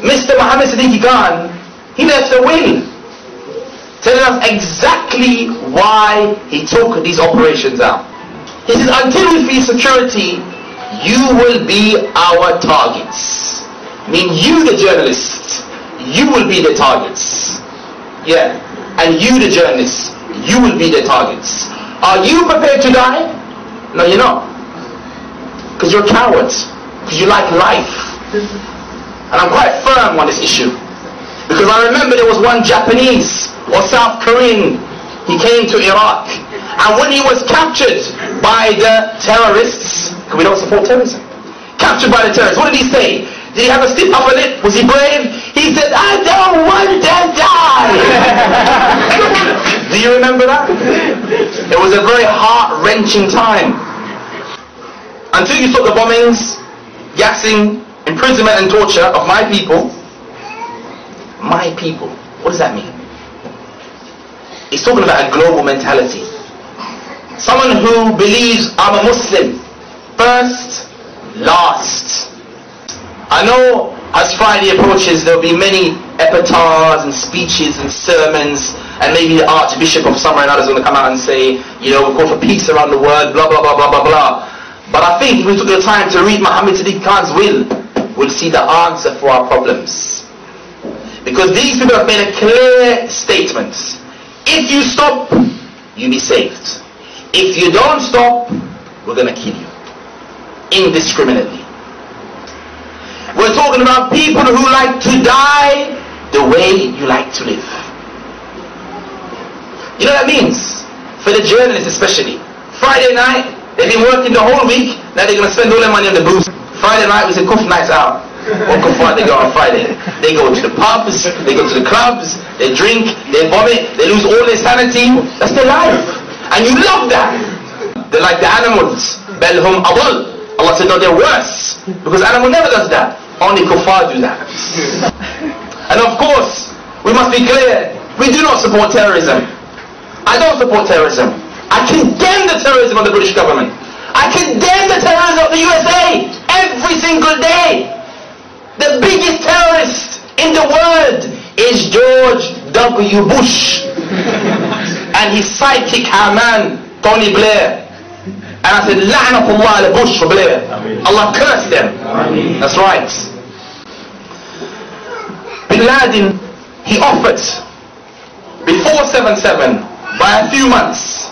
Mr. Mohammed Siddiqui Khan, he left a will telling us exactly why he took these operations out. He says, until we feel security, you will be our targets. I mean, you the journalists, you will be the targets. Yeah, and you the journalists, you will be the targets. Are you prepared to die? No, you're not. Because you're cowards. Because you like life. And I'm quite firm on this issue. Because I remember there was one Japanese or South Korean, he came to Iraq. And when he was captured by the terrorists, because we don't support terrorism, captured by the terrorists, what did he say? Did he have a stiff upper lip? Was he brave? He said, I don't want to die. Do you remember that? It was a very heart-wrenching time. Until you stop the bombings, gassing, imprisonment and torture of my people. My people. What does that mean? He's talking about a global mentality. Someone who believes I'm a Muslim. First, last. I know as Friday approaches there will be many epitaphs and speeches and sermons, and maybe the Archbishop of somewhere or another is going to come out and say, you know, we're called for peace around the world, blah blah blah blah blah blah. But I think if we took the time to read Muhammad Siddiqui Khan's will, we'll see the answer for our problems. Because these people have made a clear statement. If you stop, you'll be saved. If you don't stop, we're going to kill you. Indiscriminately. We're talking about people who like to die the way you like to live. You know what that means? For the journalists especially. Friday night, they've been working the whole week, now they're going to spend all their money on the booze. Friday night, we say, Kuf nights out. What Kuf they go on Friday? They go to the pubs, they go to the clubs, they drink, they vomit, they lose all their sanity. That's their life. And you love that. They're like the animals. Belhum adul. Allah said, no, they're worse. Because animal never does that. Only kuffar do that. And of course, we must be clear, we do not support terrorism. I don't support terrorism. I condemn the terrorism of the British government. I condemn the terrorism of the USA every single day. The biggest terrorist in the world is George W. Bush and his sidekick Haman, Tony Blair. And I said, La'natullah ala Bush for Blair. Allah curse them. That's right. Bin Laden, he offered before 7/7 by a few months.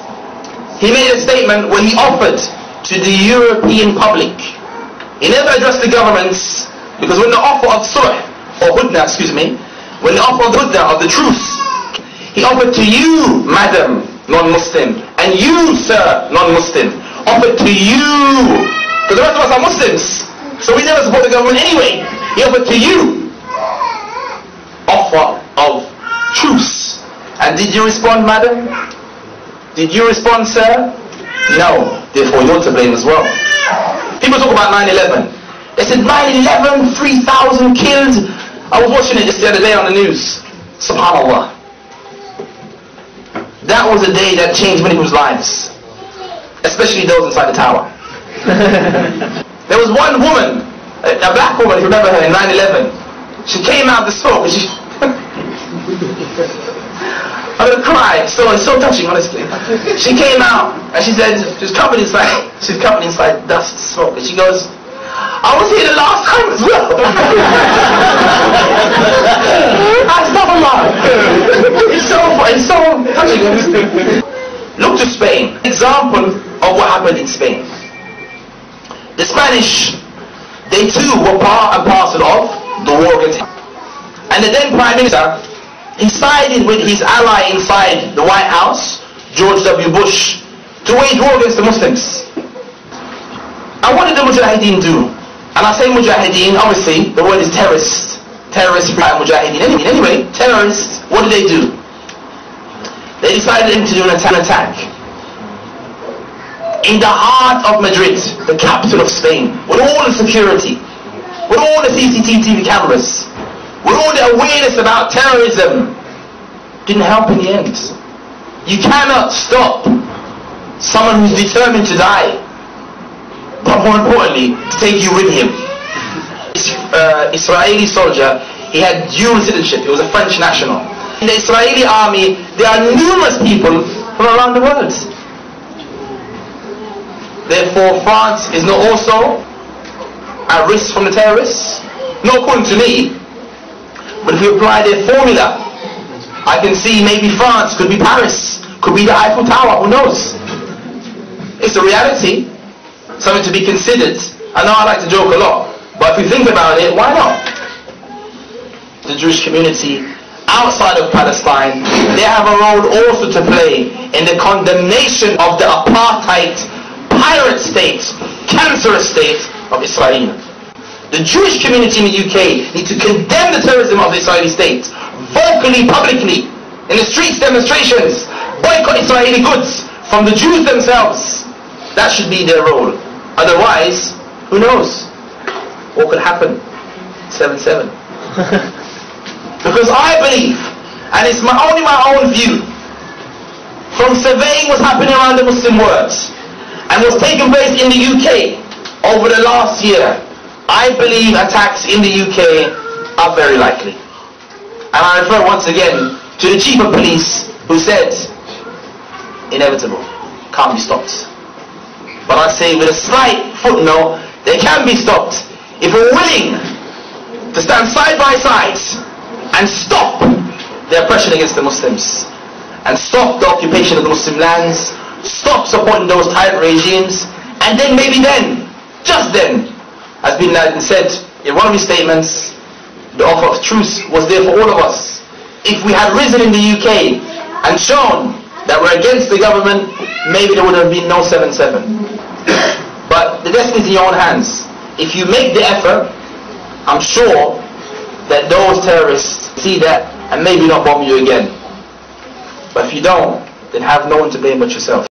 He made a statement when he offered to the European public. He never addressed the governments, because when the offer of sulh, or hudna, excuse me, when the offer of hudna, of the truce, he offered to you, madam, non-Muslim, and you, sir, non-Muslim, offered to you, because the rest of us are Muslims, so we never support the government anyway. He offered to you, offer of truce. And did you respond, madam? Did you respond, sir? No. Therefore, you're to blame as well. People talk about 9/11. They said 9/11, 3,000 killed. I was watching it just the other day on the news. SubhanAllah. That was a day that changed many people's lives, especially those inside the tower. There was one woman, a black woman, if you remember her, in 9/11. She came out of the smoke and she... I'm going to cry. It's so touching, honestly. She came out and she said, she's covered inside dust, smoke, and she goes, I was here the last time as well. It's so touching. Look to Spain. Example of what happened in Spain. The Spanish, they too were part and parcel of the war against him. And the then Prime Minister, he sided with his ally inside the White House, George W. Bush, to wage war against the Muslims. And what did the Mujahideen do? And I say Mujahideen, obviously, the word is terrorist. Terrorist, Mujahideen. Anyway, terrorists, what did they do? They decided to do an attack in the heart of Madrid, the capital of Spain, with all the security, with all the CCTV cameras, with all the awareness about terrorism. Didn't help in the end. You cannot stop someone who's determined to die, but more importantly, to take you with him. Israeli soldier, he had dual citizenship. He was a French national. In the Israeli army, there are numerous people from around the world. Therefore, France is not also at risk from the terrorists. Not according to me. But if we apply their formula, I can see maybe France could be Paris, could be the Eiffel Tower, who knows? It's a reality, something to be considered. I know I like to joke a lot, but if you think about it, why not? The Jewish community outside of Palestine, they have a role also to play in the condemnation of the apartheid, pirate state, cancerous state of Israel. The Jewish community in the UK need to condemn the terrorism of the Israeli state, vocally, publicly, in the streets, demonstrations, boycott Israeli goods from the Jews themselves. That should be their role. Otherwise, who knows what could happen? 7/7. Because I believe, and it's only my own view, from surveying what's happening around the Muslim world and what's taken place in the UK over the last year, I believe attacks in the UK are very likely. And I refer once again to the chief of police who said, inevitable, can't be stopped. But I say with a slight footnote, they can be stopped if we're willing to stand side by side and stop the oppression against the Muslims, and stop the occupation of the Muslim lands, stop supporting those tyrant regimes, and then maybe then, just then, as Bin Laden said in one of his statements, the offer of truce was there for all of us. If we had risen in the UK and shown that we're against the government, maybe there would have been no 7/7. But the destiny is in your own hands. If you make the effort, I'm sure that those terrorists see that and maybe not bomb you again. But if you don't, then have no one to blame but yourself.